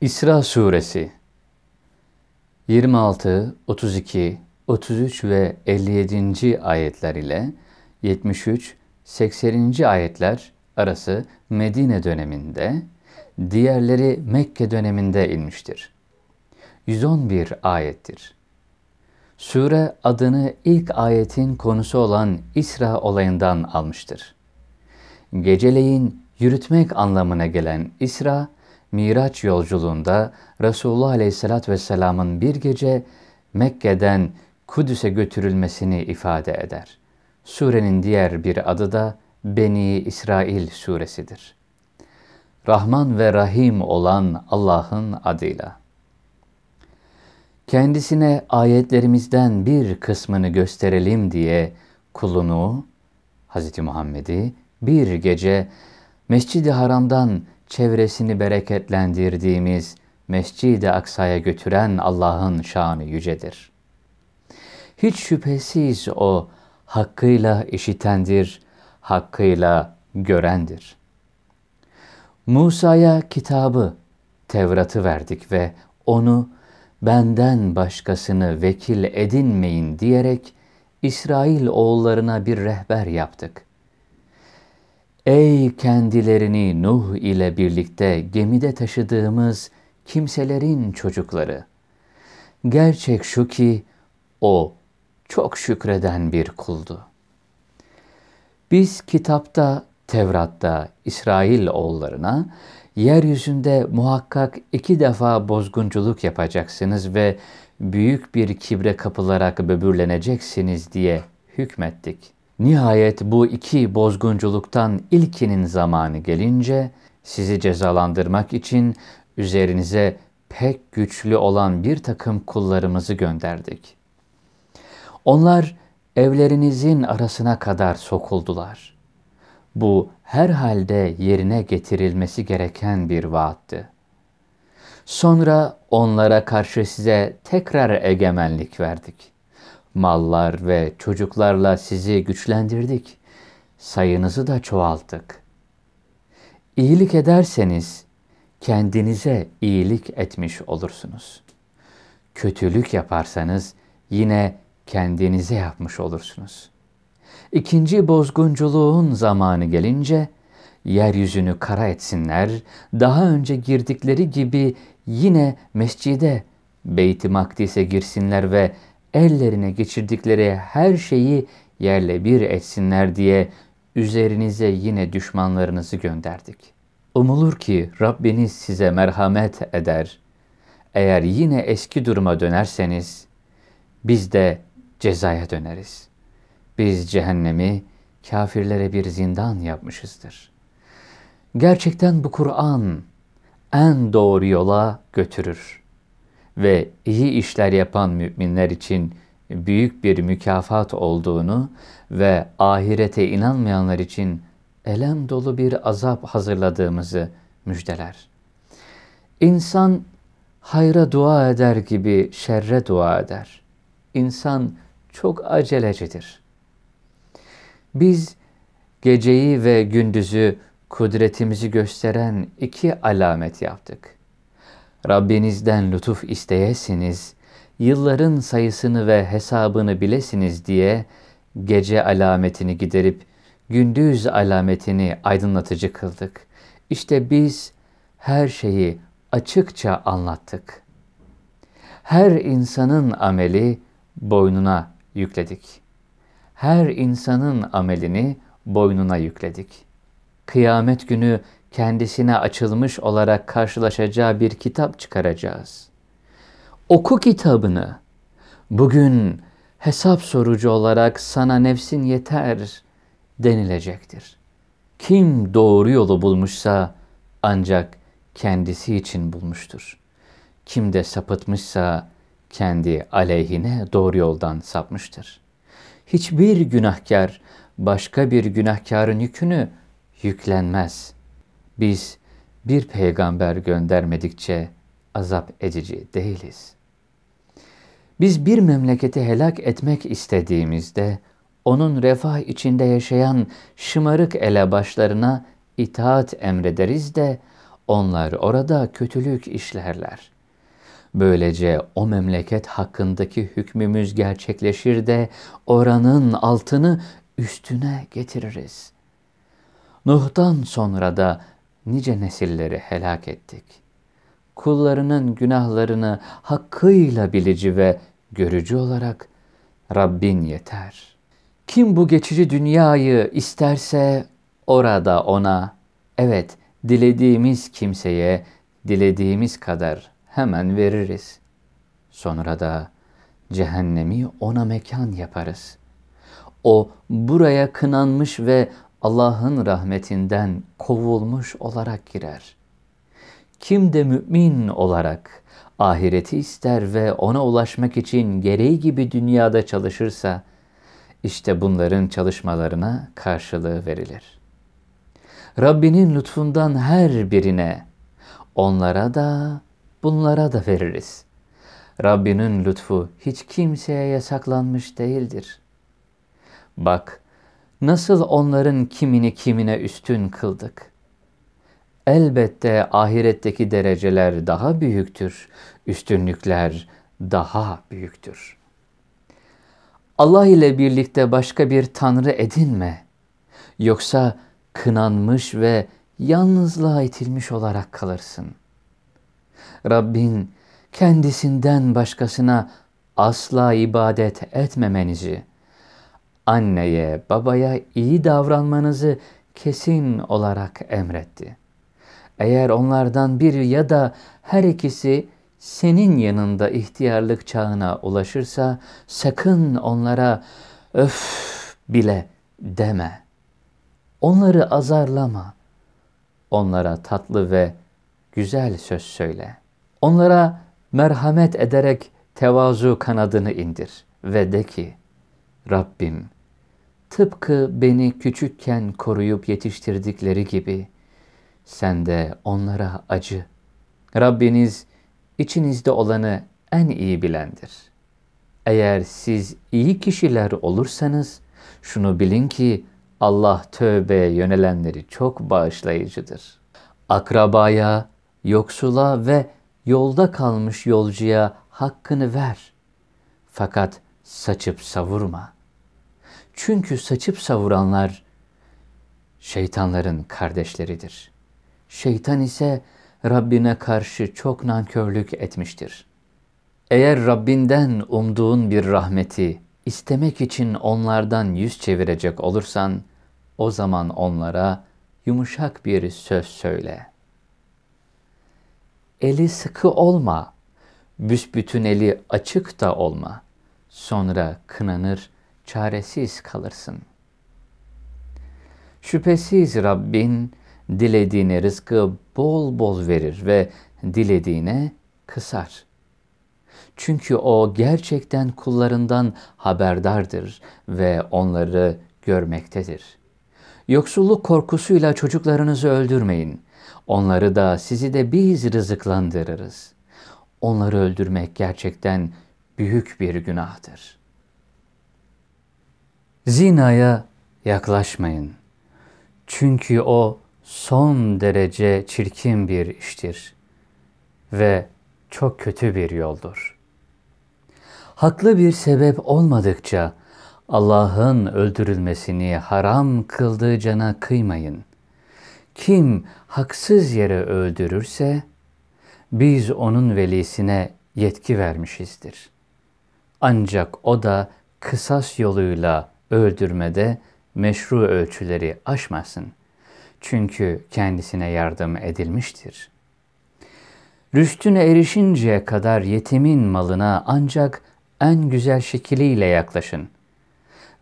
İsra Suresi 26, 32, 33 ve 57. ayetler ile 73, 80. ayetler arası Medine döneminde, diğerleri Mekke döneminde inmiştir. 111 ayettir. Sure adını ilk ayetin konusu olan İsra olayından almıştır. Geceleyin yürütmek anlamına gelen İsra, Miraç yolculuğunda Resulullah Aleyhisselatü Vesselam'ın bir gece Mekke'den Kudüs'e götürülmesini ifade eder. Surenin diğer bir adı da Beni İsrail suresidir. Rahman ve Rahim olan Allah'ın adıyla. Kendisine ayetlerimizden bir kısmını gösterelim diye kulunu, Hz. Muhammed'i bir gece Mescid-i Haram'dan çevresini bereketlendirdiğimiz Mescid-i Aksa'ya götüren Allah'ın şanı yücedir. Hiç şüphesiz O hakkıyla işitendir, hakkıyla görendir. Musa'ya kitabı, Tevrat'ı verdik ve onu benden başkasını vekil edinmeyin diyerek İsrail oğullarına bir rehber yaptık. Ey kendilerini Nuh ile birlikte gemide taşıdığımız kimselerin çocukları! Gerçek şu ki O çok şükreden bir kuldu. Biz kitapta, Tevrat'ta İsrail oğullarına yeryüzünde muhakkak 2 defa bozgunculuk yapacaksınız ve büyük bir kibre kapılarak böbürleneceksiniz diye hükmettik. Nihayet bu 2 bozgunculuktan ilkinin zamanı gelince sizi cezalandırmak için üzerinize pek güçlü olan bir takım kullarımızı gönderdik. Onlar evlerinizin arasına kadar sokuldular. Bu herhalde yerine getirilmesi gereken bir vaattı. Sonra onlara karşı size tekrar egemenlik verdik. Mallar ve çocuklarla sizi güçlendirdik. Sayınızı da çoğalttık. İyilik ederseniz kendinize iyilik etmiş olursunuz. Kötülük yaparsanız yine kendinize yapmış olursunuz. 2. bozgunculuğun zamanı gelince yeryüzünü kara etsinler, daha önce girdikleri gibi yine mescide, Beyt-i Makdis'e girsinler ve ellerine geçirdikleri her şeyi yerle bir etsinler diye üzerinize yine düşmanlarınızı gönderdik. Umulur ki Rabbiniz size merhamet eder. Eğer yine eski duruma dönerseniz biz de cezaya döneriz. Biz cehennemi kafirlere bir zindan yapmışızdır. Gerçekten bu Kur'an en doğru yola götürür ve iyi işler yapan müminler için büyük bir mükafat olduğunu ve ahirete inanmayanlar için elem dolu bir azap hazırladığımızı müjdeler. İnsan hayra dua eder gibi şerre dua eder. İnsan çok acelecidir. Biz geceyi ve gündüzü kudretimizi gösteren 2 alamet yaptık. Rabbinizden lütuf isteyesiniz, yılların sayısını ve hesabını bilesiniz diye gece alametini giderip gündüz alametini aydınlatıcı kıldık. İşte biz her şeyi açıkça anlattık. Her insanın ameli boynuna yükledik. Her insanın amelini boynuna yükledik. Kıyamet günü kendisine açılmış olarak karşılaşacağı bir kitap çıkaracağız. Oku kitabını. Bugün hesap sorucu olarak sana nefsin yeter denilecektir. Kim doğru yolu bulmuşsa ancak kendisi için bulmuştur. Kim de sapıtmışsa kendi aleyhine doğru yoldan sapmıştır. Hiçbir günahkar başka bir günahkarın yükünü yüklenmez. Biz bir peygamber göndermedikçe azap edici değiliz. Biz bir memleketi helak etmek istediğimizde onun refah içinde yaşayan şımarık elebaşlarına itaat emrederiz de onlar orada kötülük işlerler. Böylece o memleket hakkındaki hükmümüz gerçekleşir de oranın altını üstüne getiririz. Nuh'tan sonra da nice nesilleri helak ettik. Kullarının günahlarını hakkıyla bilici ve görücü olarak Rabbin yeter. Kim bu geçici dünyayı isterse orada ona, evet dilediğimiz kimseye dilediğimiz kadar hemen veririz. Sonra da cehennemi ona mekan yaparız. O buraya kınanmış ve Allah'ın rahmetinden kovulmuş olarak girer. Kim de mümin olarak ahireti ister ve ona ulaşmak için gereği gibi dünyada çalışırsa, işte bunların çalışmalarına karşılığı verilir. Rabbinin lütfundan her birine, onlara da bunlara da veririz. Rabbinin lütfu hiç kimseye yasaklanmış değildir. Bak, nasıl onların kimini kimine üstün kıldık. Elbette ahiretteki dereceler daha büyüktür, üstünlükler daha büyüktür. Allah ile birlikte başka bir tanrı edinme, yoksa kınanmış ve yalnızlığa itilmiş olarak kalırsın. Rabbin kendisinden başkasına asla ibadet etmemenizi, anneye, babaya iyi davranmanızı kesin olarak emretti. Eğer onlardan biri ya da her ikisi senin yanında ihtiyarlık çağına ulaşırsa sakın onlara öf bile deme. Onları azarlama. Onlara tatlı ve güzel söz söyle. Onlara merhamet ederek tevazu kanadını indir ve de ki, Rabbim, tıpkı beni küçükken koruyup yetiştirdikleri gibi sen de onlara acı. Rabbiniz içinizde olanı en iyi bilendir. Eğer siz iyi kişiler olursanız şunu bilin ki Allah tövbeye yönelenleri çok bağışlayıcıdır. Akrabaya, yoksula ve yolda kalmış yolcuya hakkını ver. Fakat saçıp savurma. Çünkü saçıp savuranlar şeytanların kardeşleridir. Şeytan ise Rabbine karşı çok nankörlük etmiştir. Eğer Rabbinden umduğun bir rahmeti istemek için onlardan yüz çevirecek olursan, o zaman onlara yumuşak bir söz söyle. Eli sıkı olma, büsbütün eli açık da olma. Sonra kınanır, çaresiz kalırsın. Şüphesiz Rabbin dilediğine rızkı bol bol verir ve dilediğine kısar. Çünkü o gerçekten kullarından haberdardır ve onları görmektedir. Yoksulluk korkusuyla çocuklarınızı öldürmeyin. Onları da sizi de biz rızıklandırırız. Onları öldürmek gerçekten büyük bir günahtır. Zinaya yaklaşmayın. Çünkü o son derece çirkin bir iştir ve çok kötü bir yoldur. Haklı bir sebep olmadıkça Allah'ın öldürülmesini haram kıldığı cana kıymayın. Kim haksız yere öldürürse biz onun velisine yetki vermişizdir. Ancak o da kısas yoluyla öldürmede meşru ölçüleri aşmasın. Çünkü kendisine yardım edilmiştir. Rüştüne erişinceye kadar yetimin malına ancak en güzel şekliyle yaklaşın.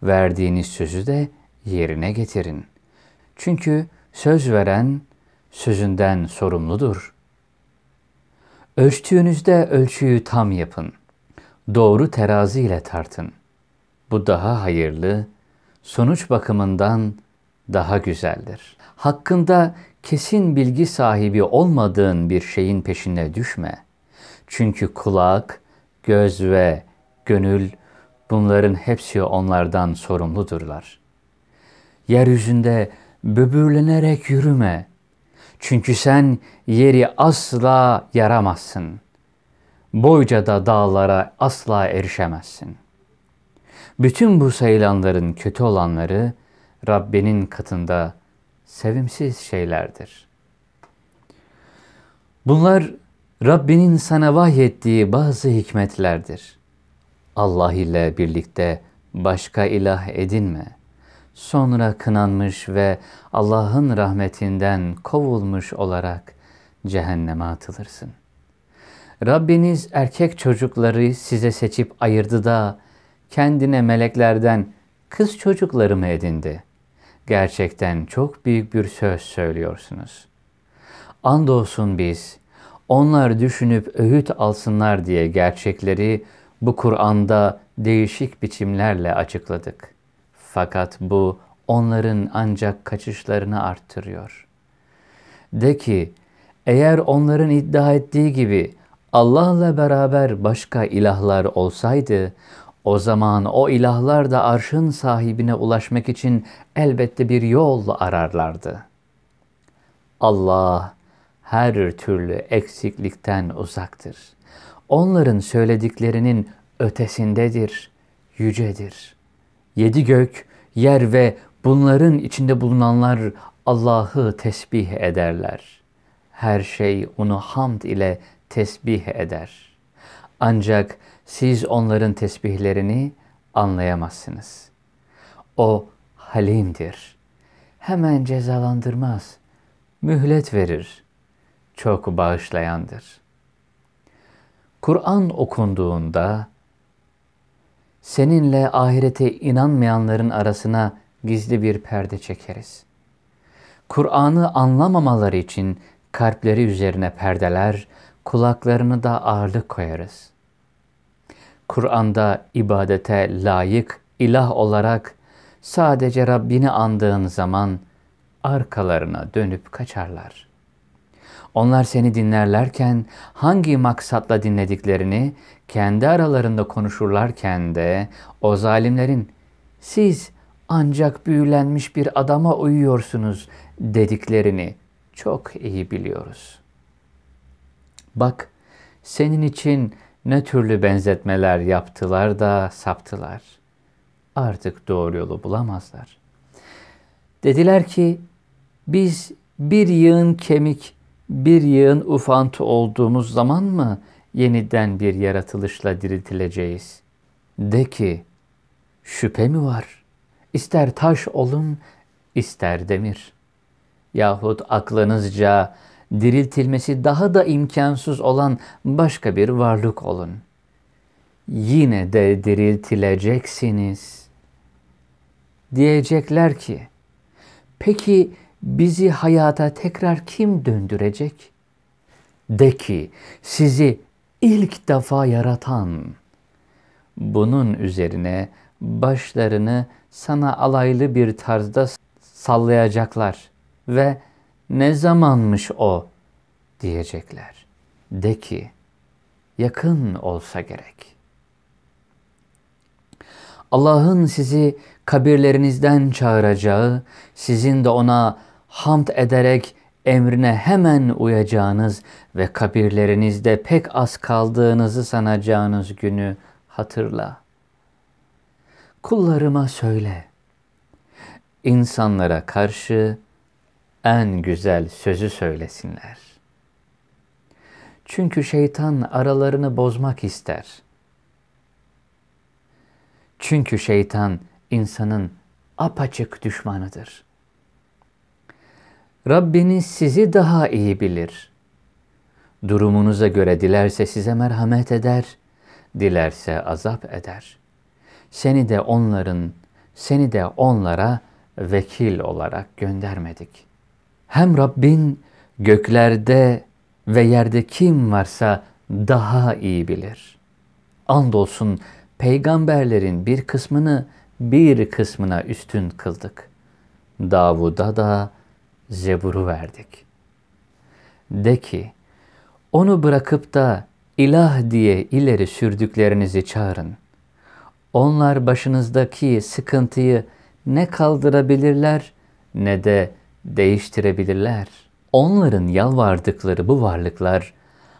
Verdiğiniz sözü de yerine getirin. Çünkü söz veren sözünden sorumludur. Ölçtüğünüzde ölçüyü tam yapın. Doğru terazi ile tartın. Bu daha hayırlı, sonuç bakımından daha güzeldir. Hakkında kesin bilgi sahibi olmadığın bir şeyin peşine düşme. Çünkü kulak, göz ve gönül bunların hepsi onlardan sorumludurlar. Yeryüzünde böbürlenerek yürüme. Çünkü sen yeri asla yaramazsın. Boyca da dağlara asla erişemezsin. Bütün bu sayılanların kötü olanları Rabbinin katında sevimsiz şeylerdir. Bunlar Rabbinin sana vahyettiği bazı hikmetlerdir. Allah ile birlikte başka ilah edinme. Sonra kınanmış ve Allah'ın rahmetinden kovulmuş olarak cehenneme atılırsın. Rabbiniz erkek çocukları size seçip ayırdı da kendine meleklerden kız çocukları mı edindi? Gerçekten çok büyük bir söz söylüyorsunuz. Andolsun biz, onlar düşünüp öğüt alsınlar diye gerçekleri bu Kur'an'da değişik biçimlerle açıkladık. Fakat bu onların ancak kaçışlarını arttırıyor. De ki, eğer onların iddia ettiği gibi Allah'la beraber başka ilahlar olsaydı, o zaman o ilahlar da arşın sahibine ulaşmak için elbette bir yol ararlardı. Allah her türlü eksiklikten uzaktır. Onların söylediklerinin ötesindedir, yücedir. 7 gök, yer ve bunların içinde bulunanlar Allah'ı tesbih ederler. Her şey onu hamd ile tesbih eder. Ancak siz onların tesbihlerini anlayamazsınız. O halimdir. Hemen cezalandırmaz. Mühlet verir. Çok bağışlayandır. Kur'an okunduğunda seninle ahirete inanmayanların arasına gizli bir perde çekeriz. Kur'an'ı anlamamaları için kalpleri üzerine perdeler, kulaklarını da ağırlık koyarız. Kur'an'da ibadete layık ilah olarak sadece Rabbini andığın zaman arkalarına dönüp kaçarlar. Onlar seni dinlerlerken hangi maksatla dinlediklerini kendi aralarında konuşurlarken de o zalimlerin siz ancak büyülenmiş bir adama uyuyorsunuz dediklerini çok iyi biliyoruz. Bak senin için ne türlü benzetmeler yaptılar da saptılar. Artık doğru yolu bulamazlar. Dediler ki biz bir yığın kemik, bir yığın ufantı olduğumuz zaman mı yeniden bir yaratılışla diriltileceğiz? De ki şüphe mi var? İster taş olun, ister demir. Yahut aklınızca diriltilmesi daha da imkansız olan başka bir varlık olun. Yine de diriltileceksiniz. Diyecekler ki, peki bizi hayata tekrar kim döndürecek? De ki, sizi ilk defa yaratan. Bunun üzerine başlarını sana alaylı bir tarzda sallayacaklar ve ne zamanmış o diyecekler. De ki, yakın olsa gerek. Allah'ın sizi kabirlerinizden çağıracağı, sizin de ona hamd ederek emrine hemen uyacağınız ve kabirlerinizde pek az kaldığınızı sanacağınız günü hatırla. Kullarıma söyle, insanlara karşı en güzel sözü söylesinler. Çünkü şeytan aralarını bozmak ister. Çünkü şeytan insanın apaçık düşmanıdır. Rabbiniz sizi daha iyi bilir. Durumunuza göre dilerse size merhamet eder, dilerse azap eder. Seni de onlara vekil olarak göndermedik. Hem Rabbin göklerde ve yerde kim varsa daha iyi bilir. Andolsun peygamberlerin bir kısmını bir kısmına üstün kıldık. Davud'a da Zebur'u verdik. De ki, onu bırakıp da ilah diye ileri sürdüklerinizi çağırın. Onlar başınızdaki sıkıntıyı ne kaldırabilirler ne de değiştirebilirler. Onların yalvardıkları bu varlıklar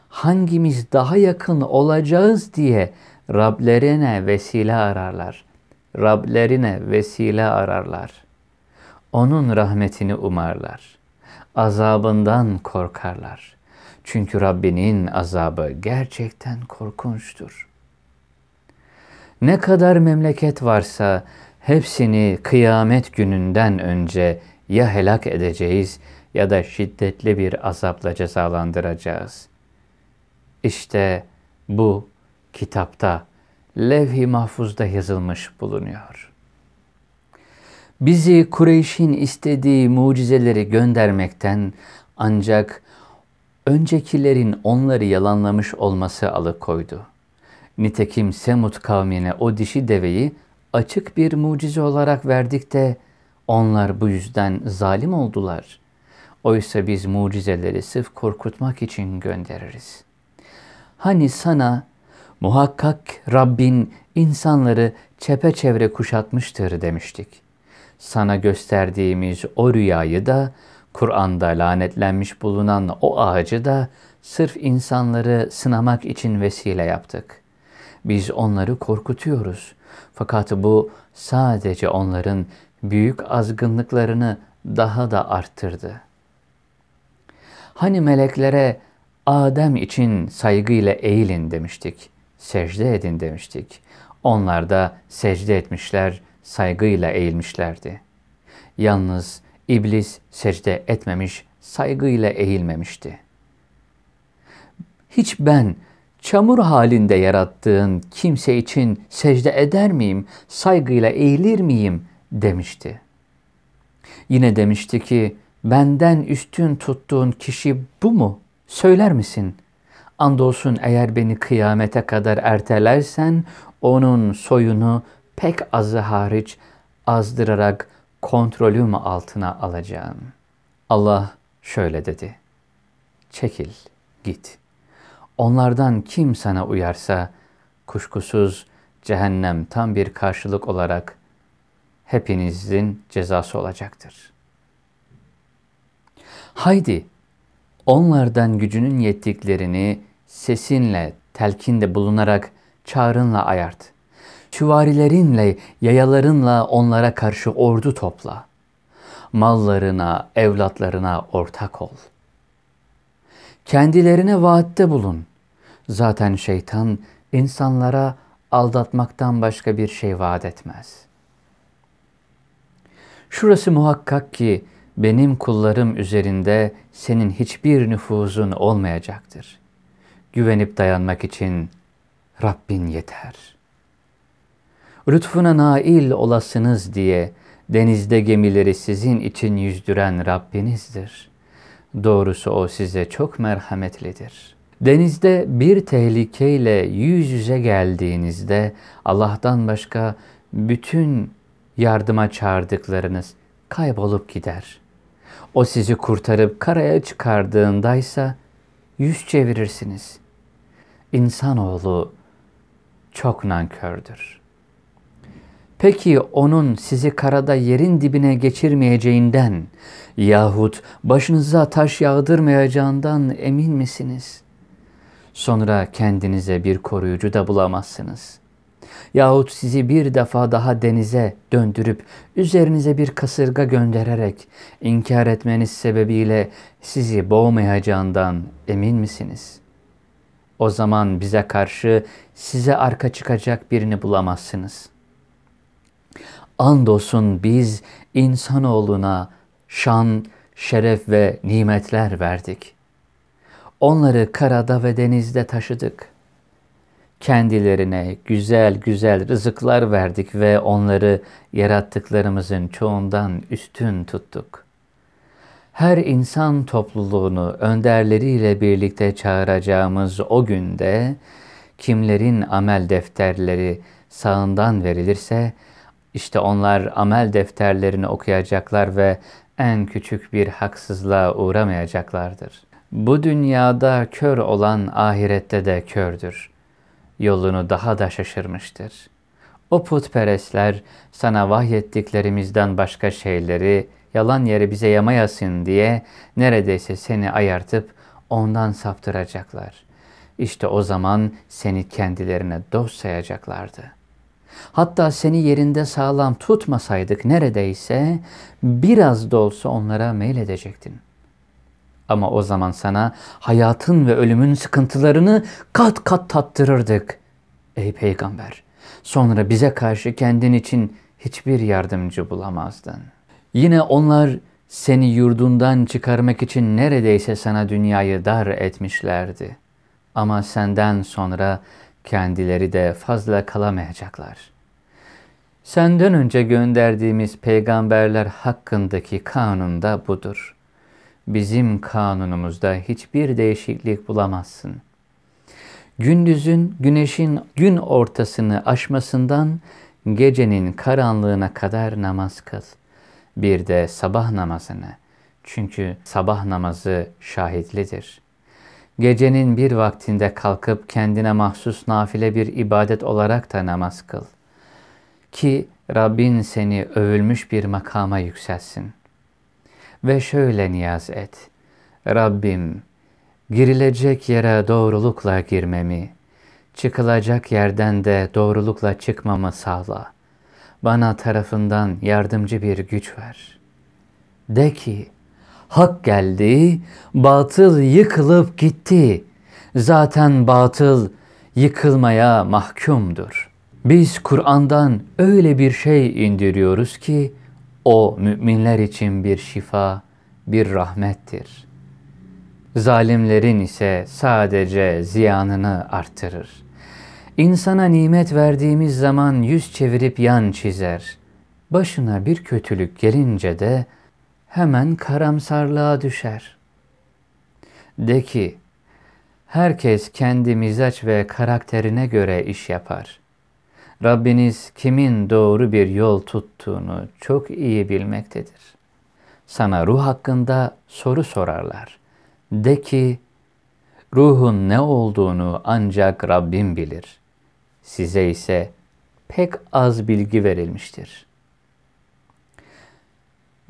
hangimiz daha yakın olacağız diye Rablerine vesile ararlar. Rablerine vesile ararlar. Onun rahmetini umarlar. Azabından korkarlar. Çünkü Rabbinin azabı gerçekten korkunçtur. Ne kadar memleket varsa hepsini kıyamet gününden önce ya helak edeceğiz ya da şiddetli bir azapla cezalandıracağız. İşte bu kitapta, levh-i mahfuzda yazılmış bulunuyor. Bizi Kureyş'in istediği mucizeleri göndermekten ancak öncekilerin onları yalanlamış olması alıkoydu. Nitekim Semud kavmine o dişi deveyi açık bir mucize olarak verdik de onlar bu yüzden zalim oldular. Oysa biz mucizeleri sırf korkutmak için göndeririz. Hani sana muhakkak Rabbin insanları çepeçevre kuşatmıştır demiştik. Sana gösterdiğimiz o rüyayı da, Kur'an'da lanetlenmiş bulunan o ağacı da sırf insanları sınamak için vesile yaptık. Biz onları korkutuyoruz. Fakat bu sadece onların büyük azgınlıklarını daha da arttırdı. Hani meleklere Adem için saygıyla eğilin demiştik, secde edin demiştik. Onlar da secde etmişler, saygıyla eğilmişlerdi. Yalnız İblis secde etmemiş, saygıyla eğilmemişti. Hiç ben çamur halinde yarattığın kimse için secde eder miyim, saygıyla eğilir miyim demişti. Yine demişti ki, benden üstün tuttuğun kişi bu mu? Söyler misin? Andolsun eğer beni kıyamete kadar ertelersen, onun soyunu pek azı hariç azdırarak kontrolüm altına alacağım. Allah şöyle dedi: çekil, git. Onlardan kim sana uyarsa, kuşkusuz cehennem tam bir karşılık olarak hepinizin cezası olacaktır. Haydi, onlardan gücünün yettiklerini sesinle, telkinde bulunarak çağrınla ayart. Süvarilerinle, yayalarınla onlara karşı ordu topla. Mallarına, evlatlarına ortak ol. Kendilerine vaatte bulun. Zaten şeytan insanlara aldatmaktan başka bir şey vaat etmez. Şurası muhakkak ki benim kullarım üzerinde senin hiçbir nüfuzun olmayacaktır. Güvenip dayanmak için Rabbin yeter. Lütfuna nail olasınız diye denizde gemileri sizin için yüzdüren Rabbinizdir. Doğrusu o size çok merhametlidir. Denizde bir tehlikeyle yüz yüze geldiğinizde Allah'tan başka bütün yardıma çağırdıklarınız kaybolup gider. O sizi kurtarıp karaya çıkardığındaysa yüz çevirirsiniz. İnsanoğlu çok nankördür. Peki onun sizi karada yerin dibine geçirmeyeceğinden yahut başınıza taş yağdırmayacağından emin misiniz? Sonra kendinize bir koruyucu da bulamazsınız. Yahut sizi bir defa daha denize döndürüp üzerinize bir kasırga göndererek inkar etmeniz sebebiyle sizi boğmayacağından emin misiniz? O zaman bize karşı size arka çıkacak birini bulamazsınız. Andolsun biz insanoğluna şan, şeref ve nimetler verdik. Onları karada ve denizde taşıdık. Kendilerine güzel güzel rızıklar verdik ve onları yarattıklarımızın çoğundan üstün tuttuk. Her insan topluluğunu önderleriyle birlikte çağıracağımız o günde kimlerin amel defterleri sağından verilirse işte onlar amel defterlerini okuyacaklar ve en küçük bir haksızlığa uğramayacaklardır. Bu dünyada kör olan ahirette de kördür. Yolunu daha da şaşırmıştır. O putperestler sana vahyettiklerimizden başka şeyleri yalan yere bize yamayasın diye neredeyse seni ayartıp ondan saptıracaklar. İşte o zaman seni kendilerine dost sayacaklardı. Hatta seni yerinde sağlam tutmasaydık neredeyse biraz da olsa onlara meyledecektin. Ama o zaman sana hayatın ve ölümün sıkıntılarını kat kat tattırırdık. Ey peygamber, sonra bize karşı kendin için hiçbir yardımcı bulamazdın. Yine onlar seni yurdundan çıkarmak için neredeyse sana dünyayı dar etmişlerdi. Ama senden sonra kendileri de fazla kalamayacaklar. Senden önce gönderdiğimiz peygamberler hakkındaki kanun da budur. Bizim kanunumuzda hiçbir değişiklik bulamazsın. Güneşin gün ortasını aşmasından gecenin karanlığına kadar namaz kıl. Bir de sabah namazını. Çünkü sabah namazı şahitlidir. Gecenin bir vaktinde kalkıp kendine mahsus nafile bir ibadet olarak da namaz kıl. Ki Rabbin seni övülmüş bir makama yükselsin. Ve şöyle niyaz et. Rabbim, girilecek yere doğrulukla girmemi, çıkılacak yerden de doğrulukla çıkmamı sağla. Bana tarafından yardımcı bir güç ver. De ki, hak geldi, batıl yıkılıp gitti. Zaten batıl yıkılmaya mahkumdur. Biz Kur'an'dan öyle bir şey indiriyoruz ki, o müminler için bir şifa, bir rahmettir. Zalimlerin ise sadece ziyanını artırır. İnsana nimet verdiğimiz zaman yüz çevirip yan çizer. Başına bir kötülük gelince de hemen karamsarlığa düşer. De ki, herkes kendi mizaç ve karakterine göre iş yapar. Rabbiniz kimin doğru bir yol tuttuğunu çok iyi bilmektedir. Sana ruh hakkında soru sorarlar. De ki, ruhun ne olduğunu ancak Rabbim bilir. Size ise pek az bilgi verilmiştir.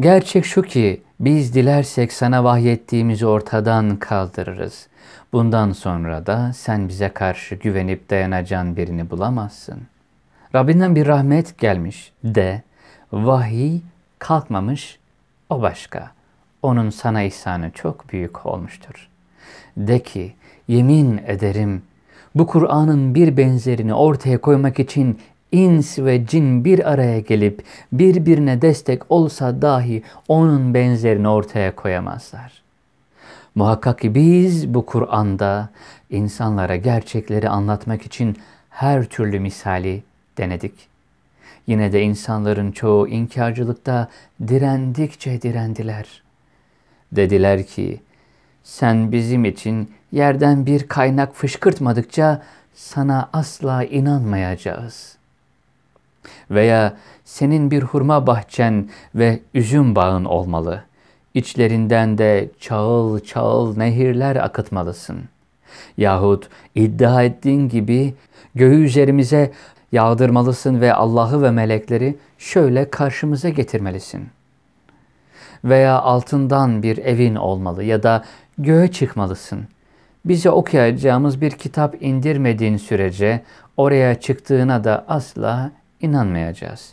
Gerçek şu ki biz dilersek sana vahyettiğimizi ortadan kaldırırız. Bundan sonra da sen bize karşı güvenip dayanacağın birini bulamazsın. Rabbinden bir rahmet gelmiş de vahiy kalkmamış, o başka. Onun sana ihsanı çok büyük olmuştur. De ki, yemin ederim bu Kur'an'ın bir benzerini ortaya koymak için ins ve cin bir araya gelip birbirine destek olsa dahi onun benzerini ortaya koyamazlar. Muhakkak ki biz bu Kur'an'da insanlara gerçekleri anlatmak için her türlü misali denedik. Yine de insanların çoğu inkarcılıkta direndikçe direndiler. Dediler ki, sen bizim için yerden bir kaynak fışkırtmadıkça sana asla inanmayacağız. Veya senin bir hurma bahçen ve üzüm bağın olmalı. İçlerinden de çağıl çağıl nehirler akıtmalısın. Yahut iddia ettiğin gibi göğü üzerimize yağdırmalısın ve Allah'ı ve melekleri şöyle karşımıza getirmelisin. Veya altından bir evin olmalı ya da göğe çıkmalısın. Bize okuyacağımız bir kitap indirmediğin sürece oraya çıktığına da asla inanmayacağız.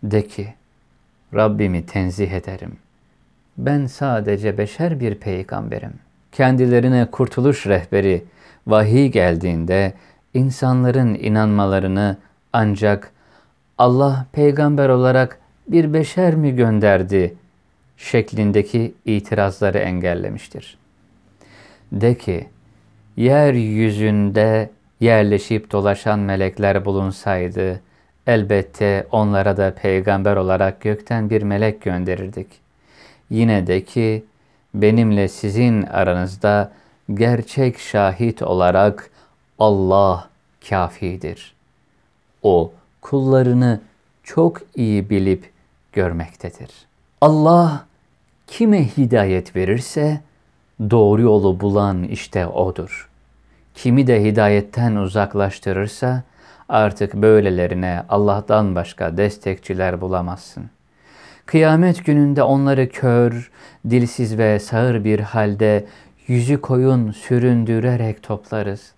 De ki, Rabbimi tenzih ederim. Ben sadece beşer bir peygamberim. Kendilerine kurtuluş rehberi vahiy geldiğinde insanların inanmalarını ancak Allah peygamber olarak bir beşer mi gönderdi şeklindeki itirazları engellemiştir. De ki, yeryüzünde yerleşip dolaşan melekler bulunsaydı, elbette onlara da peygamber olarak gökten bir melek gönderirdik. Yine de ki, benimle sizin aranızda gerçek şahit olarak Allah kafidir. O kullarını çok iyi bilip görmektedir. Allah kime hidayet verirse doğru yolu bulan işte odur. Kimi de hidayetten uzaklaştırırsa artık böylelerine Allah'tan başka destekçiler bulamazsın. Kıyamet gününde onları kör, dilsiz ve sağır bir halde yüzü koyun süründürerek toplarız.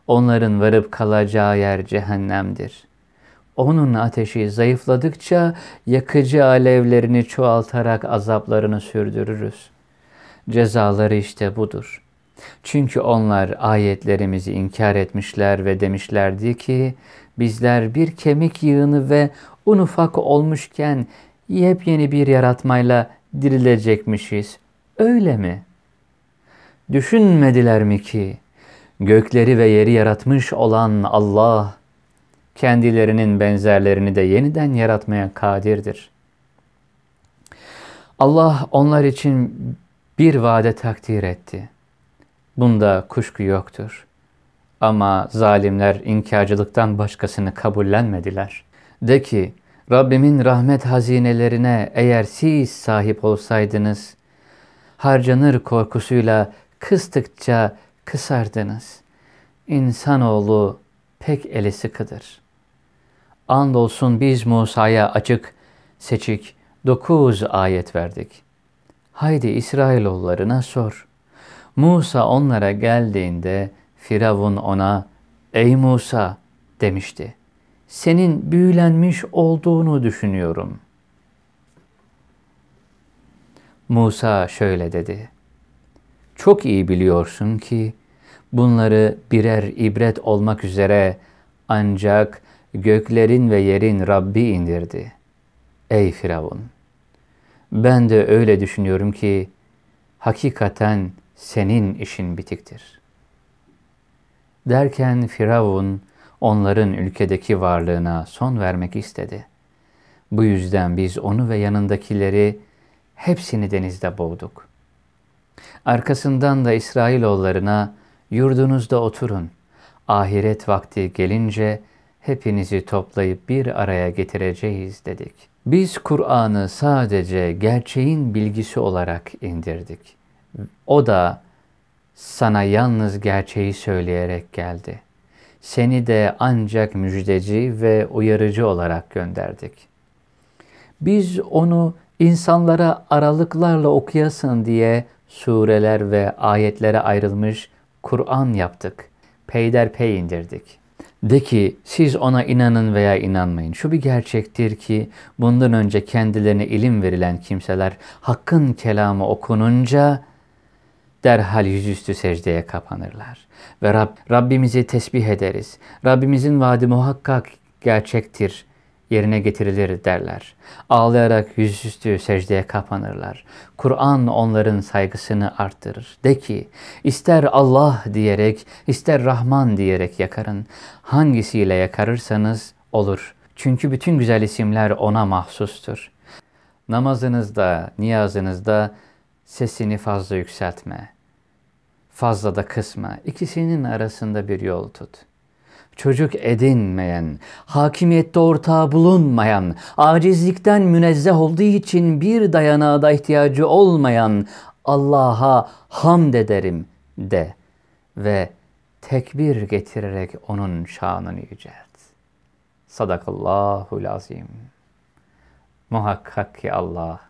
Onların varıp kalacağı yer cehennemdir. Onun ateşi zayıfladıkça yakıcı alevlerini çoğaltarak azaplarını sürdürürüz. Cezaları işte budur. Çünkü onlar ayetlerimizi inkar etmişler ve demişlerdi ki bizler bir kemik yığını ve un ufak olmuşken yepyeni bir yaratmayla dirilecekmişiz. Öyle mi? Düşünmediler mi ki gökleri ve yeri yaratmış olan Allah kendilerinin benzerlerini de yeniden yaratmaya kadirdir. Allah onlar için bir vade takdir etti. Bunda kuşku yoktur. Ama zalimler inkarcılıktan başkasını kabullenmediler. De ki, Rabbimin rahmet hazinelerine eğer siz sahip olsaydınız, harcanır korkusuyla kıstıkça kısardınız. İnsanoğlu pek eli sıkıdır. Andolsun biz Musa'ya açık, seçik 9 ayet verdik. Haydi İsrailoğullarına sor. Musa onlara geldiğinde Firavun ona, "Ey Musa," demişti, "senin büyülenmiş olduğunu düşünüyorum." Musa şöyle dedi, "Çok iyi biliyorsun ki bunları birer ibret olmak üzere ancak göklerin ve yerin Rabbi indirdi. Ey Firavun! Ben de öyle düşünüyorum ki hakikaten senin işin bitiktir." Derken Firavun onların ülkedeki varlığına son vermek istedi. Bu yüzden biz onu ve yanındakileri hepsini denizde boğduk. Arkasından da İsrailoğullarına yurdunuzda oturun. Ahiret vakti gelince hepinizi toplayıp bir araya getireceğiz dedik. Biz Kur'an'ı sadece gerçeğin bilgisi olarak indirdik. O da sana yalnız gerçeği söyleyerek geldi. Seni de ancak müjdeci ve uyarıcı olarak gönderdik. Biz onu insanlara aralıklarla okuyasın diye sureler ve ayetlere ayrılmış Kur'an yaptık. Peyderpey indirdik. De ki siz ona inanın veya inanmayın. Şu bir gerçektir ki bundan önce kendilerine ilim verilen kimseler Hakk'ın kelamı okununca derhal yüzüstü secdeye kapanırlar. Ve Rabbimizi tesbih ederiz. Rabbimizin vaadi muhakkak gerçektir, yerine getirilir derler. Ağlayarak yüzüstü secdeye kapanırlar. Kur'an onların saygısını arttırır. De ki, ister Allah diyerek, ister Rahman diyerek yakarın. Hangisiyle yakarırsanız olur. Çünkü bütün güzel isimler ona mahsustur. Namazınızda, niyazınızda sesini fazla yükseltme. Fazla da kısma. İkisinin arasında bir yol tut. Çocuk edinmeyen, hakimiyette ortağı bulunmayan, acizlikten münezzeh olduğu için bir dayanağa da ihtiyacı olmayan Allah'a hamd ederim de ve tekbir getirerek onun şanını yücelt. Sadakallahul azim. Muhakkak ki Allah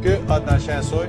Que Adnan Şensoy